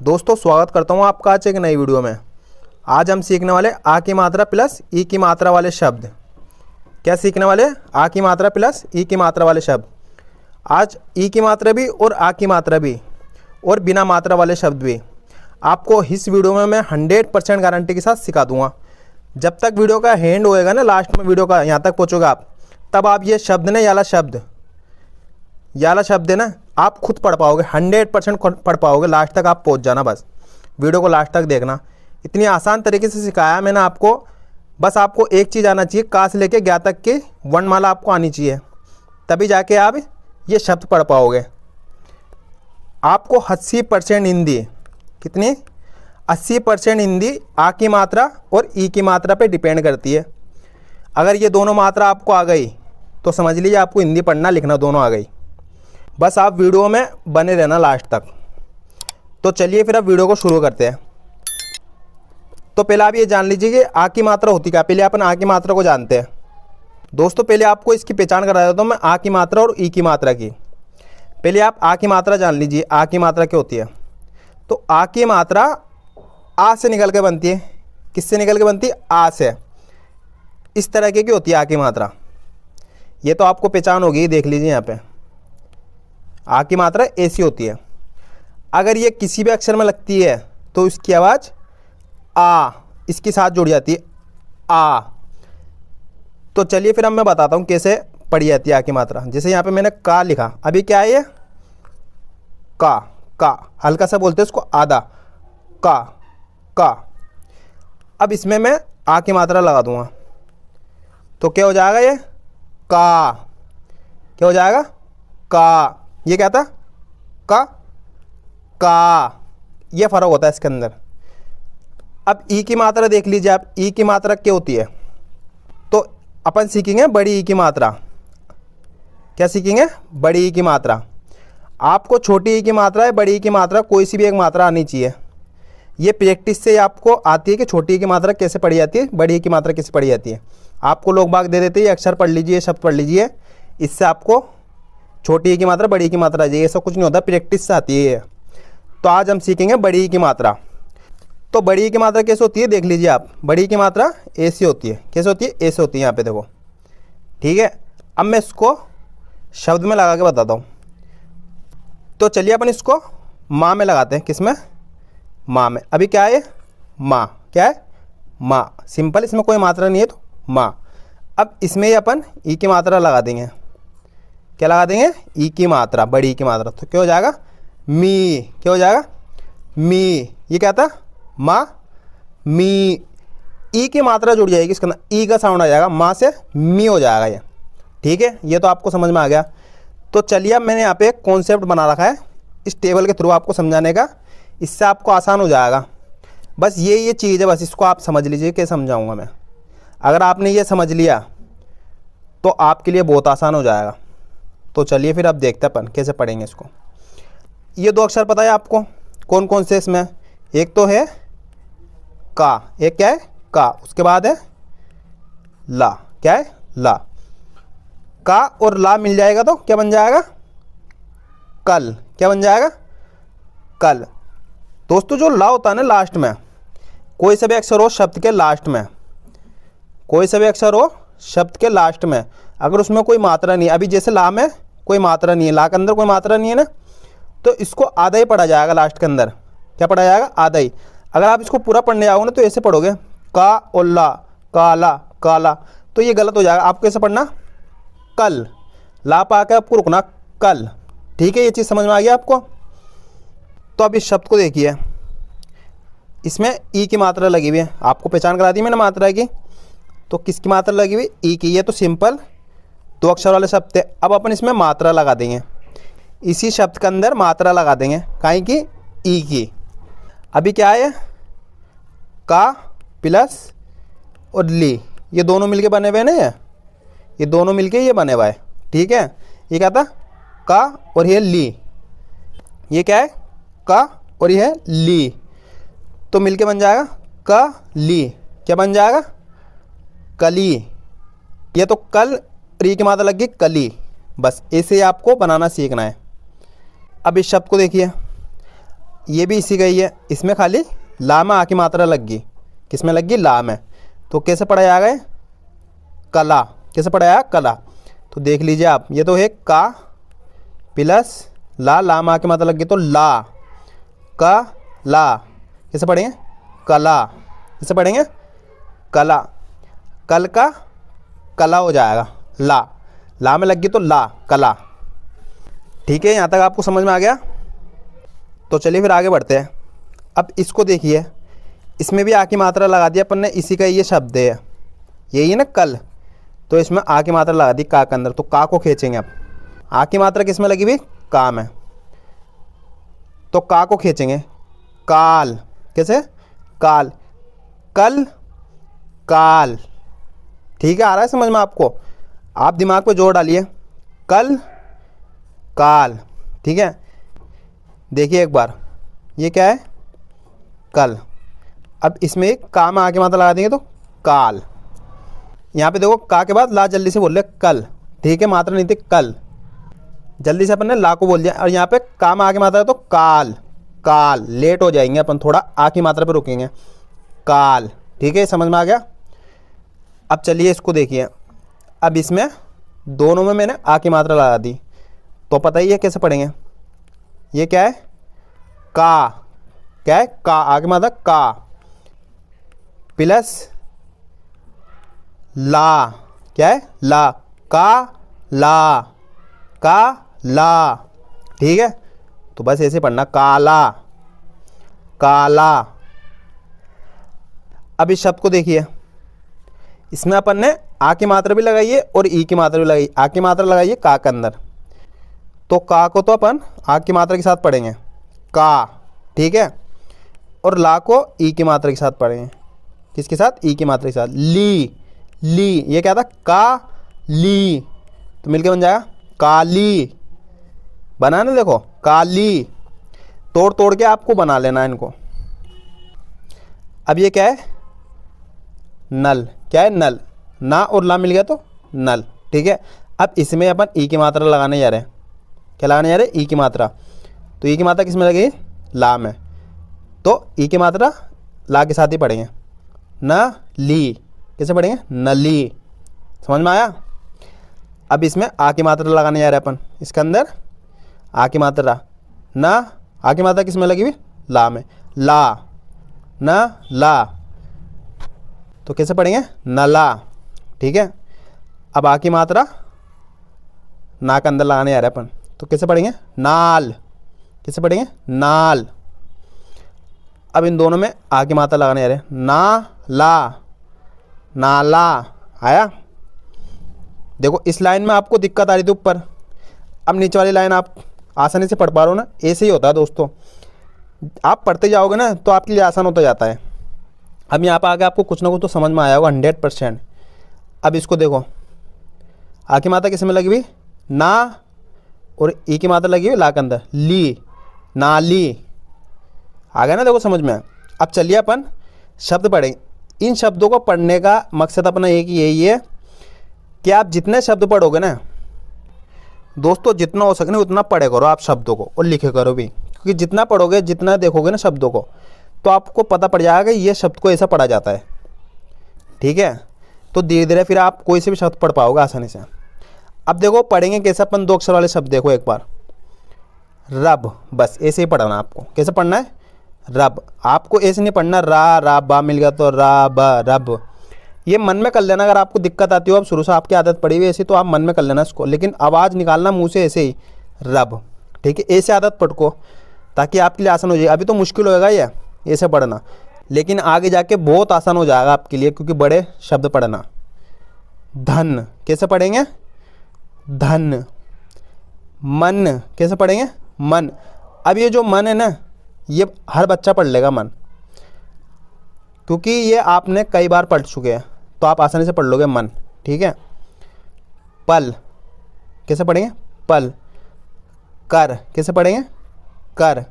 दोस्तों स्वागत करता हूँ आपका आज एक नई वीडियो में। आज हम सीखने वाले आ की मात्रा प्लस ई की मात्रा वाले शब्द। क्या सीखने वाले? आ की मात्रा प्लस ई की मात्रा वाले शब्द। आज ई की मात्रा भी और आ की मात्रा भी और बिना मात्रा वाले शब्द भी आपको इस वीडियो में मैं 100% गारंटी के साथ सिखा दूंगा। जब तक वीडियो का हैंड होएगा ना, लास्ट में वीडियो का यहाँ तक पहुँचोगे आप, तब आप ये शब्द ने याला शब्द है ना, आप खुद पढ़ पाओगे, 100% पढ़ पाओगे। लास्ट तक आप पहुंच जाना, बस वीडियो को लास्ट तक देखना। इतनी आसान तरीके से सिखाया मैंने आपको। बस आपको एक चीज़ आना चाहिए, का से लेके ज्ञा तक की वर्णमाला आपको आनी चाहिए, तभी जाके आप ये शब्द पढ़ पाओगे। आपको 80% हिंदी, कितनी 80% हिंदी आ की मात्रा और ई की मात्रा पे डिपेंड करती है। अगर ये दोनों मात्रा आपको आ गई तो समझ लीजिए आपको हिंदी पढ़ना लिखना दोनों आ गई। बस आप वीडियो में बने रहना लास्ट तक। तो चलिए फिर अब वीडियो को शुरू करते हैं। तो पहले आप ये जान लीजिए कि आ की मात्रा होती क्या। पहले अपन आ की मात्रा को जानते हैं। दोस्तों पहले आपको इसकी पहचान करा देता हूँ मैं, आ की मात्रा और ई की मात्रा की। पहले आप आ की मात्रा जान लीजिए, आ की मात्रा क्या होती है। तो आ की मात्रा आ से निकल के बनती है। किससे निकल के बनती है? आ से। इस तरह की होती है आ की मात्रा। ये तो आपको पहचान होगी, देख लीजिए यहाँ पे आ की मात्रा ऐसी होती है। अगर ये किसी भी अक्षर में लगती है तो इसकी आवाज़ आ इसके साथ जुड़ जाती है, आ। तो चलिए फिर अब मैं बताता हूँ कैसे पढ़ी जाती है आ की मात्रा। जैसे यहाँ पे मैंने का लिखा, अभी क्या है ये? का हल्का सा बोलते हैं उसको, आधा का। अब इसमें मैं आ की मात्रा लगा दूंगा तो क्या हो जाएगा? ये का। क्या हो जाएगा? का। ये क्या था? का। ये फर्क होता है इसके अंदर। अब ई की मात्रा देख लीजिए आप, ई की मात्रा क्या होती है। तो अपन सीखेंगे बड़ी ई की मात्रा। क्या सीखेंगे? बड़ी ई की मात्रा। आपको छोटी ई की मात्रा है, बड़ी ई की मात्रा, कोई सी भी एक मात्रा आनी चाहिए। ये प्रैक्टिस से आपको आती है कि छोटी ई की मात्रा कैसे पढ़ी जाती है, बड़ी ई की मात्रा कैसे पढ़ी जाती है। आपको लोग बाग दे देते हैं, अक्षर पढ़ लीजिए, शब्द पढ़ लीजिए, इससे आपको छोटी ई की मात्रा बड़ी ई की मात्रा आ जाएगी। ऐसा कुछ नहीं होता, प्रैक्टिस से आती है। तो आज हम सीखेंगे बड़ी ई की मात्रा। तो बड़ी ई की मात्रा कैसे होती है देख लीजिए आप। बड़ी ई की मात्रा ऐसी होती है। कैसे होती है? ऐसे होती है, यहाँ पे देखो, ठीक है। अब मैं इसको शब्द में लगा के बताता हूँ। तो चलिए अपन इसको माँ में लगाते हैं। किस में? माँ में। अभी क्या है? माँ। क्या है? माँ। सिंपल, इसमें कोई मात्रा नहीं है तो माँ। अब इसमें ही अपन ई की मात्रा लगा देंगे। क्या लगा देंगे? ई की मात्रा, बड़ी ई की मात्रा। तो क्या हो जाएगा? मी। क्या हो जाएगा? मी। ये क्या था? माँ, मी। ई की मात्रा जुड़ जाएगी इसके अंदर, ई का साउंड आ जाएगा, माँ से मी हो जाएगा ये। ठीक है, ये तो आपको समझ में आ गया। तो चलिए अब मैंने यहाँ पे एक कॉन्सेप्ट बना रखा है इस टेबल के थ्रू आपको समझाने का, इससे आपको आसान हो जाएगा। बस ये चीज़ है, बस इसको आप समझ लीजिए कि समझाऊँगा मैं। अगर आपने ये समझ लिया तो आपके लिए बहुत आसान हो जाएगा। तो चलिए फिर अब देखते हैं अपन कैसे पढ़ेंगे इसको। ये दो अक्षर पता है आपको कौन कौन से इसमें? एक तो है का, एक क्या है? का। उसके बाद है ला। क्या है? ला। का और ला मिल जाएगा तो क्या बन जाएगा? कल। क्या बन जाएगा? कल। दोस्तों जो ला होता है ना लास्ट में, कोई सा भी अक्षर हो शब्द के लास्ट में, कोई सा भी अक्षर हो शब्द के लास्ट में, अगर उसमें कोई मात्रा नहीं है, अभी जैसे ला में कोई मात्रा नहीं है, ला के अंदर कोई मात्रा नहीं है ना, तो इसको आधा ही पढ़ा जाएगा लास्ट के अंदर। क्या पढ़ा जाएगा? आधा ही। अगर आप इसको पूरा पढ़ने जाओगे ना तो ऐसे पढ़ोगे, का और ला, काला काला, तो ये गलत हो जाएगा। आपको कैसे पढ़ना? कल। ला पा के आपको रुकना, कल। ठीक है, ये चीज़ समझ में आ गया आपको। तो अब इस शब्द को देखिए, इसमें ई की मात्रा लगी हुई है। आपको पहचान करा दी मैंने मात्रा की। तो किसकी मात्रा लगी हुई? ई की। ये तो सिंपल दो अक्षर वाले शब्द है। अब अपन इसमें मात्रा लगा देंगे, इसी शब्द के अंदर मात्रा लगा देंगे। काहे की? ई की। अभी क्या है? का प्लस और ली, ये दोनों मिलके बने हुए ना, ये दोनों मिलके ये बने हुआ है। ठीक है, ये क्या था? का और ये ली। ये क्या है? का और ये है ली, तो मिलके बन जाएगा का ली। क्या बन जाएगा? कली। ये तो कल, री की मात्रा लग गई कली। बस ऐसे ही आपको बनाना सीखना है। अब इस शब्द को देखिए, ये भी इसी का ही है, इसमें खाली ला में आ की मात्रा लग गई। किस में लग गई? ला में। तो कैसे पढ़ा जाएगा ये? कला। कैसे पढ़ा जाएगा? कला। तो देख लीजिए आप, ये तो है का प्लस ला में आ की मात्रा लग गई तो ला, का ला। कैसे पढ़ेंगे? कला। कैसे पढ़ेंगे? कला। कल का कला हो जाएगा, ला में लग गई तो ला, कला। ठीक है, यहाँ तक आपको समझ में आ गया? तो चलिए फिर आगे बढ़ते हैं। अब इसको देखिए, इसमें भी आ की मात्रा लगा दी अपन ने, इसी का ये शब्द है, यही है ना कल। तो इसमें आ की मात्रा लगा दी का के अंदर, तो का को खींचेंगे अब। आ की मात्रा किस में लगी हुई? का में। तो का को खींचेंगे, काल। कैसे? काल, कल, काल। ठीक है, आ रहा है समझ में आपको? आप दिमाग पे जोर डालिए, कल, काल। ठीक है, देखिए एक बार, ये क्या है? कल। अब इसमें एक का में आके मात्रा लगा देंगे तो काल। यहाँ पे देखो का के बाद ला जल्दी से बोल रहे कल। ठीक है, मात्रा नहीं थी कल, जल्दी से अपन ने ला को बोल दिया। और यहाँ पे का में आके मात्रा है तो काल, काल। लेट हो जाएंगे अपन, थोड़ा आ की मात्रा पे रुकेंगे, काल। ठीक है, समझ में आ गया? अब चलिए इसको देखिए, अब इसमें दोनों में मैंने आ की मात्रा लगा दी, तो पता ही है कैसे पढ़ेंगे। ये क्या है? का। क्या है? का। आ की मात्रा का प्लस ला। क्या है? ला, का ला, का ला। ठीक है, तो बस ऐसे पढ़ना, काला, काला। अब इस शब्द को देखिए, इसमें अपन ने आ की मात्रा भी लगाई है और ई की मात्रा भी लगाई। आ की मात्रा लगाई है का के अंदर, तो का को तो अपन आ की मात्रा के साथ पढ़ेंगे, का। ठीक है, और ला को ई की मात्रा के साथ पढ़ेंगे। किसके साथ? ई की मात्रा के साथ, ली, ली। ये क्या था? का ली। तो मिलके बन जाएगा काली। बना ना, देखो, काली। तोड़ तोड़ के आपको बना लेना है इनको। अब ये क्या है? नल। क्या है? नल। ना और ला मिल गया तो नल। ठीक है, अब इसमें अपन ई की मात्रा लगाने जा रहे हैं। क्या लगाने जा रहे हैं? ई की मात्रा। तो ई की मात्रा किस में लगेगी? ला में। तो ई की मात्रा ला के साथ ही पढ़ेंगे, न ली। कैसे पढ़ेंगे? नली। समझ में आया? अब इसमें आ की मात्रा लगाने जा रहे हैं अपन, इसके अंदर आ की मात्रा, न आ की मात्रा किस में लगी हुई? ला में, ला, न ला। तो कैसे पढ़ेंगे? नला। ठीक है, अब आ की मात्रा ना के अंदर लगाने जा रहे हैं अपन, तो कैसे पढ़ेंगे? नाल। कैसे पढ़ेंगे? नाल। अब इन दोनों में आ की मात्रा लगाने जा रहे हैं, ना ला, नाला। आया? देखो इस लाइन में आपको दिक्कत आ रही थी ऊपर, अब नीचे वाली लाइन आप आसानी से पढ़ पा रहे हो ना। ऐसे ही होता है दोस्तों, आप पढ़ते जाओगे ना तो आपके लिए आसान होता जाता है। अब यहाँ पर आगे आपको कुछ ना कुछ तो समझ में आया होगा 100%। अब इसको देखो, आ की मात्रा किस में लगी हुई? ना, और ई की मात्रा लगी हुई ला के अंदर, ली, नाली। आ गया ना? देखो समझ में। अब चलिए अपन शब्द पढ़ेंगे। इन शब्दों को पढ़ने का मकसद अपना एक ही यही है कि आप जितने शब्द पढ़ोगे ना दोस्तों, जितना हो सके ना उतना पढ़े करो आप शब्दों को, और लिखे करो भी। क्योंकि जितना पढ़ोगे, जितना देखोगे ना शब्दों को, तो आपको पता पड़ जाएगा कि ये शब्द को ऐसा पढ़ा जाता है। ठीक है, तो धीरे धीरे फिर आप कोई से भी शब्द पढ़ पाओगे आसानी से। अब देखो पढ़ेंगे कैसे अपन, 2 अक्षर वाले शब्द देखो एक बार। रब, बस ऐसे ही पढ़ना आपको। कैसे पढ़ना है? रब। आपको ऐसे नहीं पढ़ना रा रा बा मिल गया तो रा ब रब। ये मन में कर लेना। अगर आपको दिक्कत आती हो, अब शुरू से आपकी आदत पड़ी हुई ऐसी, तो आप मन में कर लेना इसको, लेकिन आवाज़ निकालना मुंह से ऐसे ही, रब। ठीक है, ऐसे आदत पढ़ो ताकि आपके लिए आसान हो जाए। अभी तो मुश्किल होएगा ये ऐसे पढ़ना, लेकिन आगे जाके बहुत आसान हो जाएगा आपके लिए, क्योंकि बड़े शब्द पढ़ना। धन, कैसे पढ़ेंगे? धन। मन, कैसे पढ़ेंगे? मन। अब ये जो मन है ना, ये हर बच्चा पढ़ लेगा मन, क्योंकि ये आपने कई बार पढ़ चुके हैं, तो आप आसानी से पढ़ लोगे मन। ठीक है, पल, कैसे पढ़ेंगे? पल। कर, कैसे पढ़ेंगे? कर।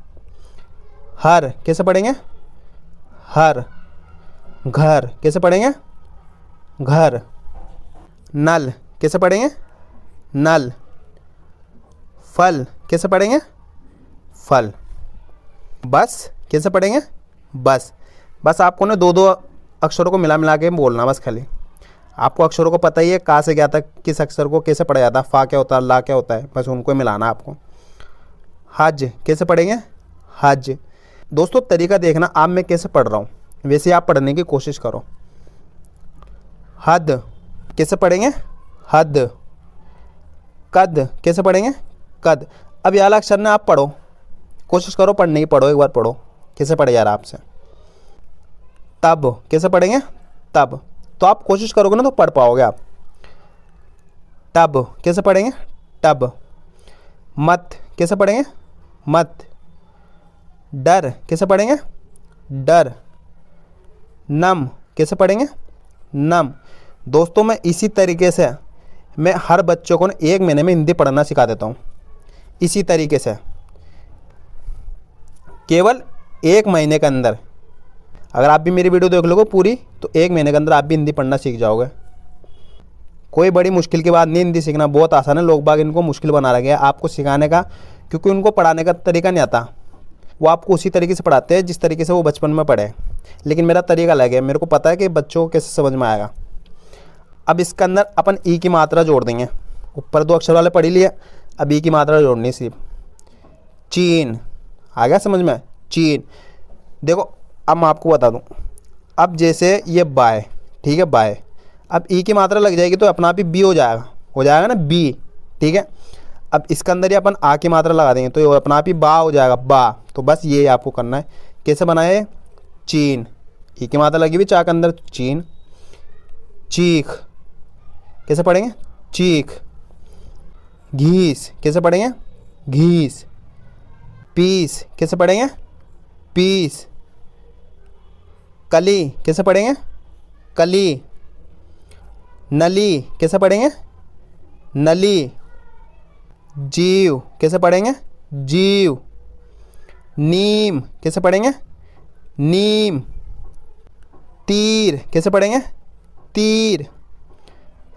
हर, कैसे पढ़ेंगे? हर। घर, कैसे पढ़ेंगे? घर। नल, कैसे पढ़ेंगे? नल। फल, कैसे पढ़ेंगे? फल। बस कैसे पढ़ेंगे, बस। बस आपको ना दो दो अक्षरों को मिला मिला के बोलना, बस खाली। आपको अक्षरों को पता ही है कहाँ से क्या था, किस अक्षर को कैसे पढ़ा जाता है, फा क्या होता है, ला क्या होता है, बस उनको मिलाना आपको। हज कैसे पढ़ेंगे, हज। दोस्तों तरीका देखना आप मैं कैसे पढ़ रहा हूँ, वैसे आप पढ़ने की कोशिश करो। हद कैसे पढ़ेंगे, हद। कद कैसे पढ़ेंगे, कद। अब ये वाला अक्षर ना आप पढ़ो, कोशिश करो पढ़ने की, पढ़ो एक बार, पढ़ो कैसे पढ़े यार आपसे। तब कैसे पढ़ेंगे, तब। तो आप कोशिश करोगे ना तो पढ़ पाओगे आप। टब कैसे पढ़ेंगे, टब। मत कैसे पढ़ेंगे, मत। डर कैसे पढ़ेंगे, डर। नम कैसे पढ़ेंगे, नम। दोस्तों मैं इसी तरीके से मैं हर बच्चों को ना 1 महीने में हिंदी पढ़ना सिखा देता हूँ, इसी तरीके से, केवल 1 महीने के अंदर। अगर आप भी मेरी वीडियो देख लोगे पूरी तो 1 महीने के अंदर आप भी हिंदी पढ़ना सीख जाओगे। कोई बड़ी मुश्किल की बात नहीं, हिंदी सीखना बहुत आसान है। लोग बाग इनको मुश्किल बना रखे हैं आपको सिखाने का, क्योंकि उनको पढ़ाने का तरीका नहीं आता। वो आपको उसी तरीके से पढ़ाते हैं जिस तरीके से वो बचपन में पढ़े, लेकिन मेरा तरीका अलग है। मेरे को पता है कि बच्चों को कैसे समझ में आएगा। अब इसके अंदर अपन ई की मात्रा जोड़ देंगे। ऊपर 2 अक्षर वाले पढ़ लिए, अब ई की मात्रा जोड़नी सिर्फ। चीन आ गया समझ में, चीन। देखो अब मैं आपको बता दूं, अब जैसे ये बाय, ठीक है, बाय। अब ई की मात्रा लग जाएगी तो अपना आप ही बी हो जाएगा ना, बी, ठीक है। अब इसके अंदर ही अपन आ की मात्रा लगा देंगे तो ये अपना आप ही बा हो जाएगा, बा। तो बस ये आपको करना है। कैसे बनाए, चीन, ई की मात्रा लगी हुई चा के अंदर, चीन। चीख कैसे पढ़ेंगे, चीख। घीस कैसे पढ़ेंगे, घीस। पीस कैसे पढ़ेंगे, पीस। कली कैसे पढ़ेंगे, कली। नली कैसे पढ़ेंगे, नली। जीव कैसे पढ़ेंगे, जीव। नीम कैसे पढ़ेंगे, नीम। तीर कैसे पढ़ेंगे, तीर।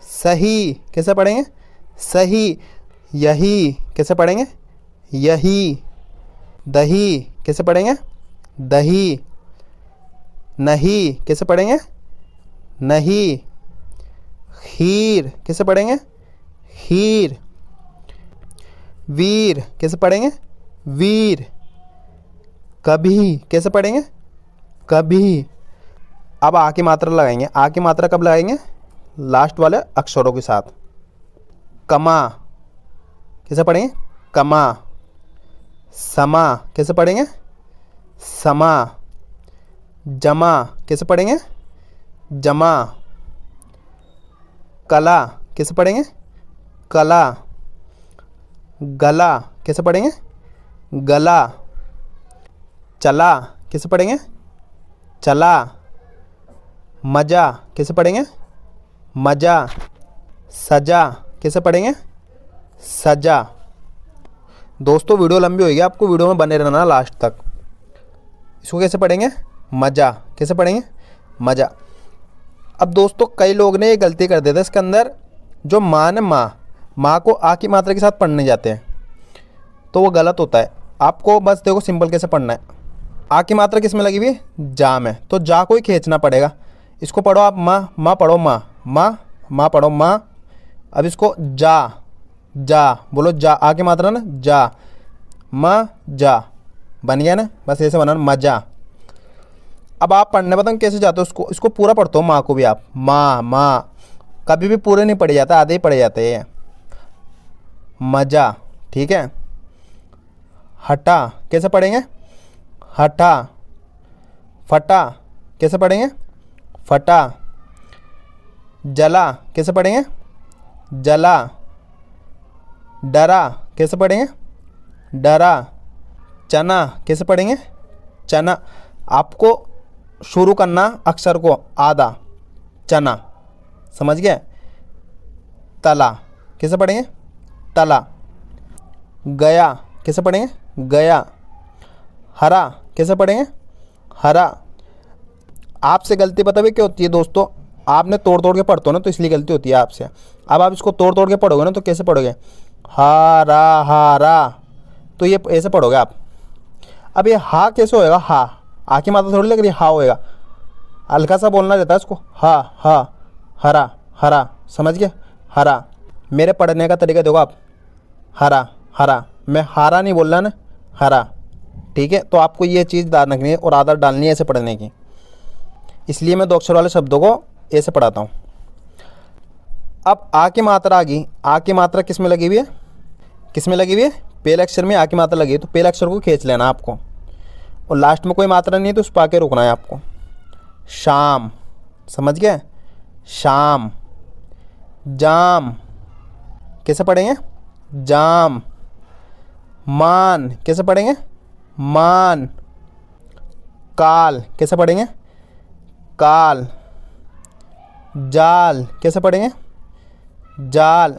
सही कैसे पढ़ेंगे, सही। यही कैसे पढ़ेंगे, यही। दही कैसे पढ़ेंगे, दही। नहीं कैसे पढ़ेंगे, नहीं। खीर कैसे पढ़ेंगे, खीर। वीर कैसे पढ़ेंगे, वीर। कभी कैसे पढ़ेंगे, कभी। अब आ की मात्रा लगाएंगे। आ की मात्रा कब लगाएंगे, लास्ट वाले अक्षरों के साथ। कमा कैसे पढ़ेंगे, कमा। समा कैसे पढ़ेंगे, समा। जमा कैसे पढ़ेंगे, जमा। कला कैसे पढ़ेंगे, कला। गला कैसे पढ़ेंगे, गला। चला कैसे पढ़ेंगे, चला। मजा कैसे पढ़ेंगे, मजा। सजा कैसे पढ़ेंगे, सजा। दोस्तों वीडियो लंबी होगी, आपको वीडियो में बने रहना लास्ट तक। इसको कैसे पढ़ेंगे, मजा कैसे पढ़ेंगे, मजा। अब दोस्तों कई लोग ने ये गलती कर देते हैं इसके अंदर, जो माँ ने माँ को आ की मात्रा के साथ पढ़ने जाते हैं, तो वो गलत होता है। आपको बस देखो सिंपल कैसे पढ़ना है। आ की मात्रा किस में लगी हुई है, जा में, तो जा को ही खींचना पड़ेगा। इसको पढ़ो आप माँ पढ़ो माँ पढ़ो माँ। अब इसको जा बोलो, जा। आ की मात्रा ना, जा, जा बन गया ना, बस ऐसे बना मजा। अब आप पढ़ने बताओ कैसे जाते हो, इसको पूरा पढ़ते हो माँ को भी आप, माँ। कभी भी पूरे नहीं पढ़े जाता, आधे ही पढ़े जाते हैं। मजा, ठीक है। हटा कैसे पढ़ेंगे, हटा। फटा कैसे पढ़ेंगे, फटा। जला कैसे पढ़ेंगे, जला। डरा कैसे पढ़ेंगे, डरा। चना कैसे पढ़ेंगे, चना। आपको शुरू करना अक्षर को आधा, चना, समझ गए। तला कैसे पढ़ेंगे, तला। गया कैसे पढ़ेंगे, गया। हरा कैसे पढ़ेंगे, हरा। आपसे गलती पता भी क्या होती है दोस्तों, आपने तोड़ तोड़ के पढ़ते हो ना, तो इसलिए गलती होती है आपसे। अब आप इसको तोड़ तोड़ के पढ़ोगे ना तो कैसे पढ़ोगे, हारा हारा, तो ये ऐसे पढ़ोगे आप। अब ये हा कैसे होएगा, हा, आ की मात्रा थोड़ी लग रही है, हा होएगा, हल्का सा बोलना रहता है इसको, हा हा, हरा हरा, समझ गए, हरा। मेरे पढ़ने का तरीका देखो आप, हरा हरा, मैं हारा नहीं बोल रहा ना, हरा, ठीक है। तो आपको ये चीज़ ध्यान रखनी है और आदत डालनी है ऐसे पढ़ने की, इसलिए मैं 2 अक्षर वाले शब्दों को ऐसे पढ़ाता हूँ। अब आ की मात्रा आ गई, आ की मात्रा किस में लगी हुई है, किस में लगी हुई है, पहले अक्षर में आ की मात्रा लगी है, तो पहले अक्षर को खींच लेना आपको, और लास्ट में कोई मात्रा नहीं है तो उस पर आके रुकना है आपको। शाम, समझ गए, शाम। जाम, कैसे पढ़ेंगे, जाम। मान, कैसे पढ़ेंगे, मान। काल, कैसे पढ़ेंगे, काल। जाल, कैसे पढ़ेंगे, जाल।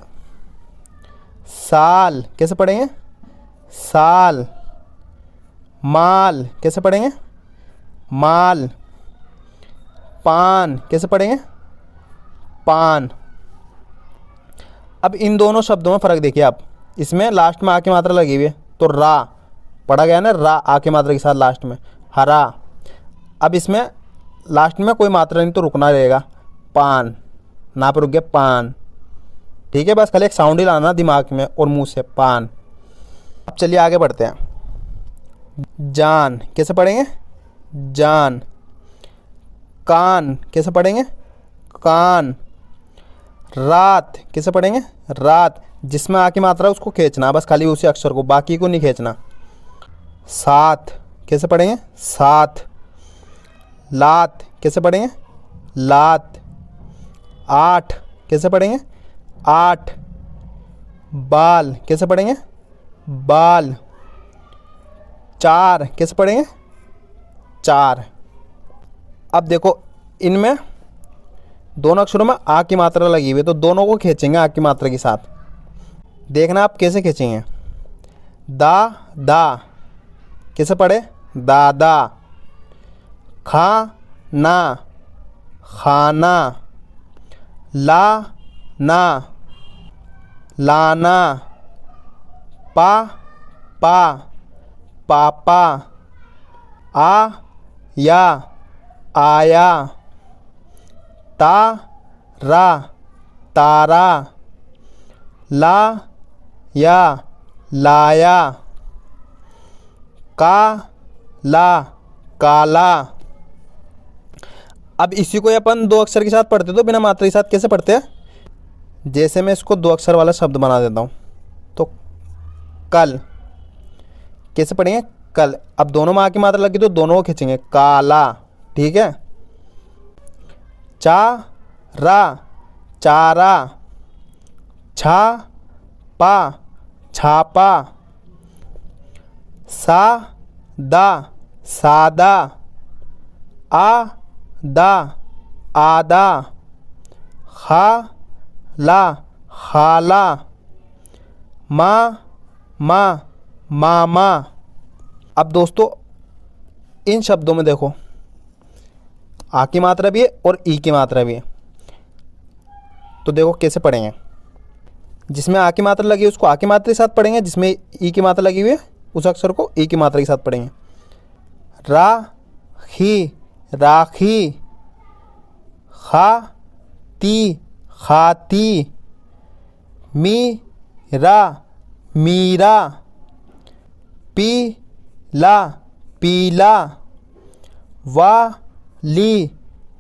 साल, कैसे पढ़ेंगे, साल। माल, कैसे पढ़ेंगे, माल। पान, कैसे पढ़ेंगे, पान। अब इन दोनों शब्दों में फ़र्क देखिए आप, इसमें लास्ट में आ की मात्रा लगी हुई है तो रा पढ़ा गया ना, रा आ की मात्रा के साथ लास्ट में, हरा। अब इसमें लास्ट में कोई मात्रा नहीं तो रुकना रहेगा, पान, ना पर रुक गया, पान, ठीक है। बस खाली एक साउंड ही लाना दिमाग में और मुंह से, पान। अब चलिए आगे बढ़ते हैं। जान, कैसे पढ़ेंगे, जान। कान, कैसे पढ़ेंगे, कान। रात, कैसे पढ़ेंगे, रात, जिसमें आ की मात्रा उसको खींचना, बस खाली उसी अक्षर को, बाकी को नहीं खींचना। सात, कैसे पढ़ेंगे, सात। लात, कैसे पढ़ेंगे, लात। आठ, कैसे पढ़ेंगे, आठ। बाल, कैसे पढ़ेंगे, बाल। चार, कैसे पढ़ेंगे, चार। अब देखो इनमें दोनों अक्षरों में आ की मात्रा लगी हुई है तो दोनों को खींचेंगे आ की मात्रा के साथ, देखना आप कैसे खींचेंगे। दा दा, कैसे पढ़े, दादा। खा ना, खाना। ला ना, लाना। पा पा, पापा। आ या, आया। ता रा, तारा। ला या, लाया। का ला, काला। अब इसी को अपन 2 अक्षर के साथ पढ़ते तो बिना मात्रा के साथ कैसे पढ़ते हैं, जैसे मैं इसको 2 अक्षर वाला शब्द बना देता हूँ, तो कल, कैसे पढ़ेंगे, कल। अब दोनों में आ की मात्रा लगी तो दोनों को खींचेंगे, काला, ठीक है। चा रा, चारा। छा पा, छापा। सा दा, सादा। आ दा, आदा। खा ला, खाला। मा मामा। अब दोस्तों इन शब्दों में देखो आ की मात्रा भी है और ई की मात्रा भी है, तो देखो कैसे पढ़ेंगे। जिसमें आ की मात्रा लगी है उसको आ की मात्रा के साथ पढ़ेंगे, जिसमें ई की मात्रा लगी हुई है उस अक्षर को ई की मात्रा के साथ पढ़ेंगे। रा खी, राखी। खा ती, खाती। मी रा, मीरा। पी ला, पीला। वा ली,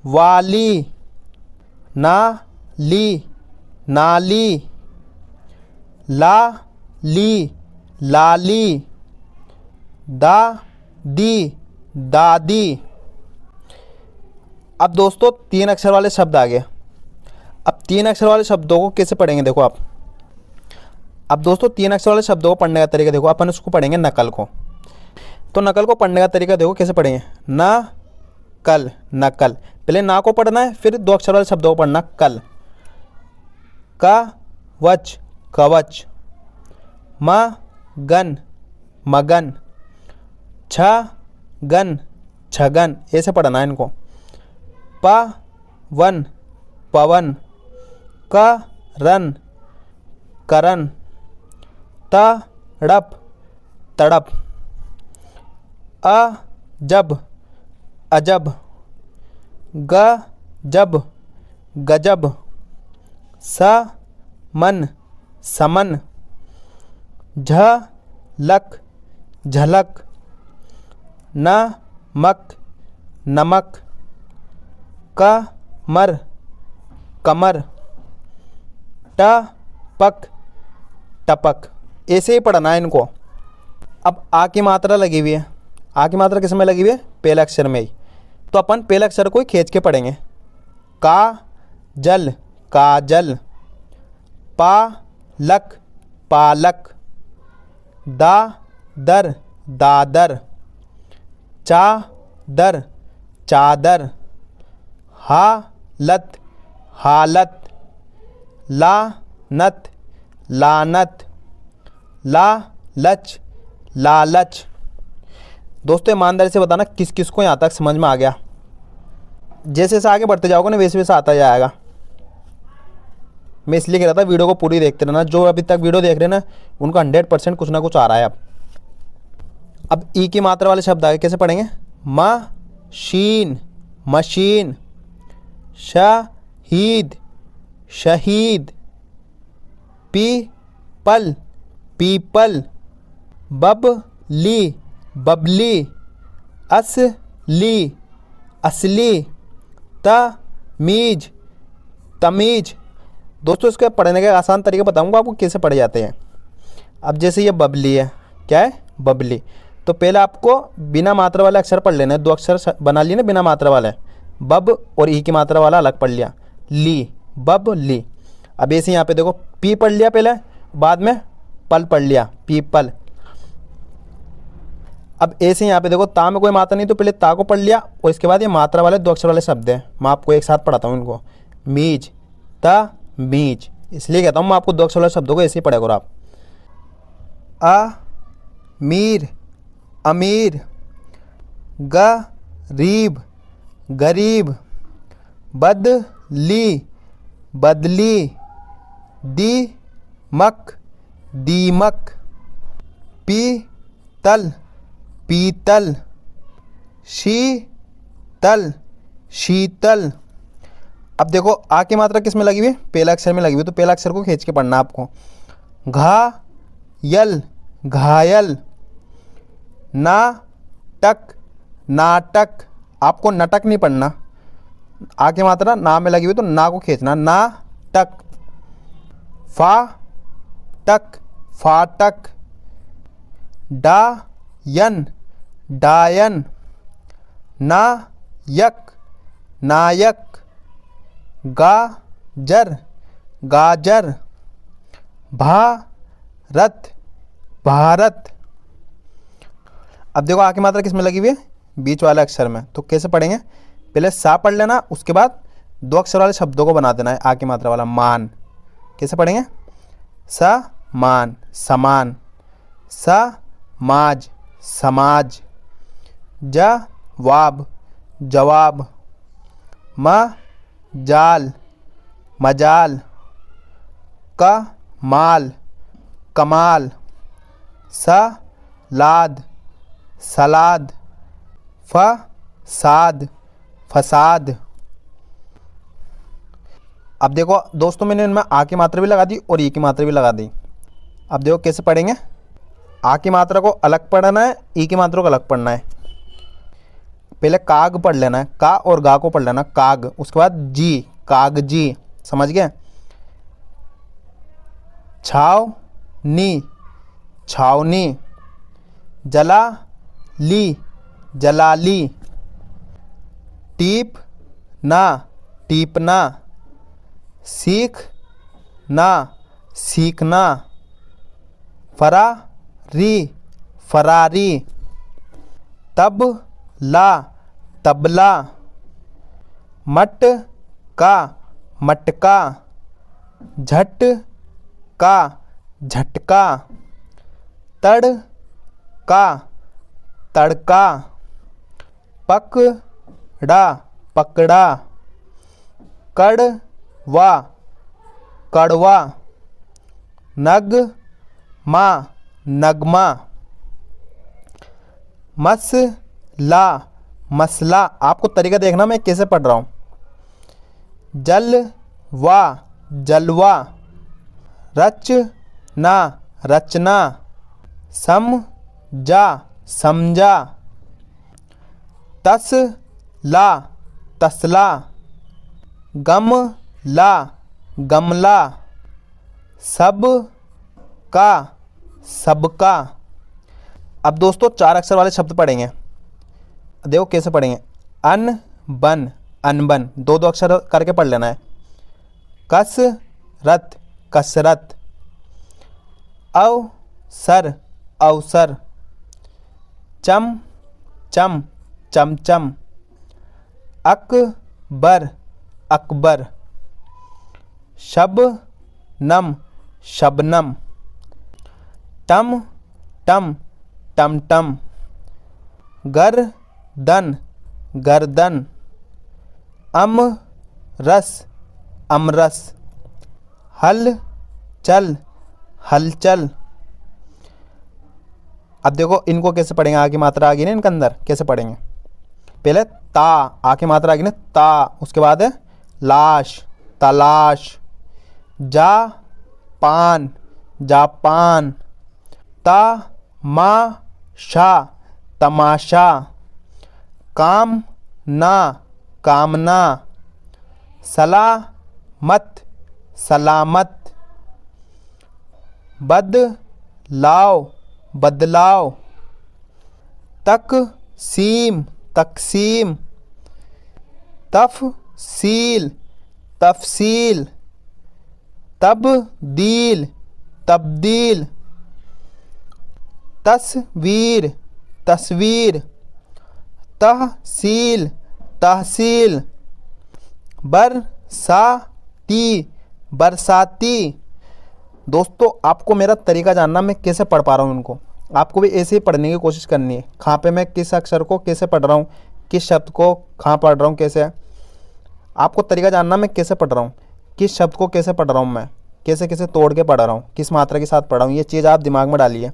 वाली। ना ली, नाली। ला ली, लाली। दा दी, दादी। अब दोस्तों 3 अक्षर वाले शब्द आ गए। अब 3 अक्षर वाले शब्दों को कैसे पढ़ेंगे देखो आप। अब दोस्तों 3 अक्षर वाले शब्दों को पढ़ने का तरीका देखो, अपन उसको पढ़ेंगे नकल को। तो नकल को पढ़ने का तरीका देखो कैसे पढ़ेंगे, ना कल, नकल। पहले ना को पढ़ना है, फिर 2 अक्षर वाले शब्दों को पढ़ना, कल। का वच, कवच। म गन, मगन। छ गन, छगन, ऐसे पढ़ना है इनको। प वन, पवन। क रन, करन। तड़प, तड़प। अ जब अजब, ग जब गजब, स मन समन, झ लक झलक, न मक नमक, क मर कमर, ट पक टपक। ऐसे ही पढ़ना है इनको। अब आ की मात्रा लगी हुई है। आ की मात्रा किस में लगी हुई है? पहले अक्षर में ही। तो अपन पहले अक्षर को ही खींच के पढ़ेंगे। का जल काजल, पा लक पालक, दा दर दादर, चा दर चादर, हा लत हालत, ला नत लानत, ला लच लालच। दोस्तों ईमानदारी से बताना किस किस को यहाँ तक समझ में आ गया। जैसे जैसे आगे बढ़ते जाओगे ना वैसे वैसे आता जाएगा। मैं इसलिए कह रहा था वीडियो को पूरी देखते रहना। जो अभी तक वीडियो देख रहे हैं ना उनको 100% कुछ ना कुछ आ रहा है। अब ई की मात्रा वाले शब्द आगे कैसे पढ़ेंगे? मशीन मशीन, शहीद शहीद, पीपल पीपल, बबली बबली, असली असली, तमीज तमीज। दोस्तों इसके पढ़ने का आसान तरीका बताऊंगा आपको कैसे पढ़े जाते हैं। अब जैसे ये बबली है, क्या है? बबली। तो पहले आपको बिना मात्रा वाले अक्षर पढ़ लेना है। 2 अक्षर बना लिए ना बिना मात्रा वाले, बब और ई की मात्रा वाला अलग पढ़ लिया, ली बब ली। अब ऐसे यहाँ पे देखो पी पढ़ लिया पहले, बाद में पल पढ़ लिया पीपल। अब ऐसे यहाँ पे देखो ता में कोई मात्रा नहीं तो पहले ता को पढ़ लिया और इसके बाद ये मात्रा वाले 2 अक्षर वाले शब्द हैं। मैं आपको एक साथ पढ़ाता हूँ इनको, मीज त मीज। इसलिए कहता हूँ मैं आपको 2 अक्षर वाले शब्दों को ऐसे ही पढ़ा करो आप। अमीर अमीर, गरीब गरीब, बदली बदली, दीमक दीमक, पीतल पीतल, शीतल शीतल। अब देखो आ की मात्रा किस में लगी हुई है? पहला अक्षर में लगी हुई है। तो पहला अक्षर को खींच के पढ़ना आपको। घायल घायल, नाटक नाटक। आपको नटक नहीं पढ़ना। आ की मात्रा ना में लगी हुई तो ना को खींचना, नाटक। फाटक फाटक, डायन डायन, नायक नायक, गाजर गाजर, भारत भारत। अब देखो आ की मात्रा किस में लगी हुई है? बीच वाले अक्षर में। तो कैसे पढ़ेंगे? पहले सा पढ़ लेना, उसके बाद 2 अक्षर वाले शब्दों को बना देना है। आ की मात्रा वाला मान। कैसे पढ़ेंगे? समान समान, समाज समाज, जवाब जवाब, मजाल मजाल, कमाल कमाल, सलाद सलाद, फसाद फसाद। अब देखो दोस्तों मैंने इनमें आ की मात्रा भी लगा दी और ई की मात्रा भी लगा दी। अब देखो कैसे पढ़ेंगे? आ की मात्रा को अलग पढ़ना है, ई की मात्रा को अलग पढ़ना है। पहले काग पढ़ लेना है, का और गा को पढ़ लेना काग, उसके बाद जी कागजी। समझ गए? छावनी छावनी, जलाली जलाली, टीपना टीपना, सीखना सीखना, फरारी फरारी, तबला तबला, मटका मटका, झटका झटका, तड़का तड़का, पकड़ा पकड़ा, कड़वा कड़वा, नगमा नगमा। मसला, मसला, आपको तरीका देखना मैं कैसे पढ़ रहा हूँ। जलवा, जलवा, रचना, रचना, समझा, समझा, तसला, तसला, गमला, गमला, सबका, सबका। अब दोस्तों 4 अक्षर वाले शब्द पढ़ेंगे, देखो कैसे पढ़ेंगे। अनबन, अनबन, 2 अक्षर करके पढ़ लेना है। कसरत, कसरत, अवसर, अवसर, चमचम, चमचम, अकबर, अकबर, शबनम, शबनम, टमटम, टमटम, गर्दन, गर्दन, अमरस, अमरस, हलचल, हलचल। अब देखो इनको कैसे पढ़ेंगे, आ की मात्रा आ गई ना इनके अंदर, कैसे पढ़ेंगे। पहले ता, आ की मात्रा आ गई ना ता, उसके बाद है लाश, तलाश, जापान, जापान, तमाशा, तमाशा, कामना, कामना, सलामत, सलामत, बदलाव, बदलाव, तकसीम, तकसीम, तफसील, तफसील, तब्दील, तब्दील, तस्वीर, तस्वीर, तहसील, तहसील, बरसाती, बरसाती। दोस्तों आपको मेरा तरीका जानना, मैं कैसे पढ़ पा रहा हूँ इनको, आपको भी ऐसे ही पढ़ने की कोशिश करनी है। कहाँ पे मैं किस अक्षर को कैसे पढ़ रहा हूँ, किस शब्द को कहाँ पढ़ रहा हूँ, कैसे है आपको तरीका जानना, मैं कैसे पढ़ रहा हूँ, किस शब्द को कैसे पढ़ रहा हूँ, मैं कैसे कैसे तोड़ के पढ़ रहा हूँ, किस मात्रा के साथ पढ़ रहा हूँ, ये चीज़ आप दिमाग में डालिए।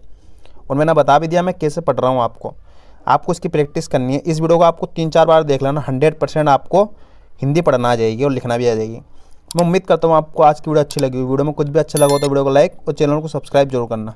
और मैंने बता भी दिया मैं कैसे पढ़ रहा हूँ, आपको इसकी प्रैक्टिस करनी है। इस वीडियो को आपको 3-4 बार देख लेना, 100% आपको हिंदी पढ़ना आ जाएगी और लिखना भी आ जाएगी। मैं उम्मीद करता हूँ आपको आज की वीडियो अच्छी लगी। वीडियो में कुछ भी अच्छा लगा हो तो वीडियो को लाइक और चैनल को सब्सक्राइब जरूर करना।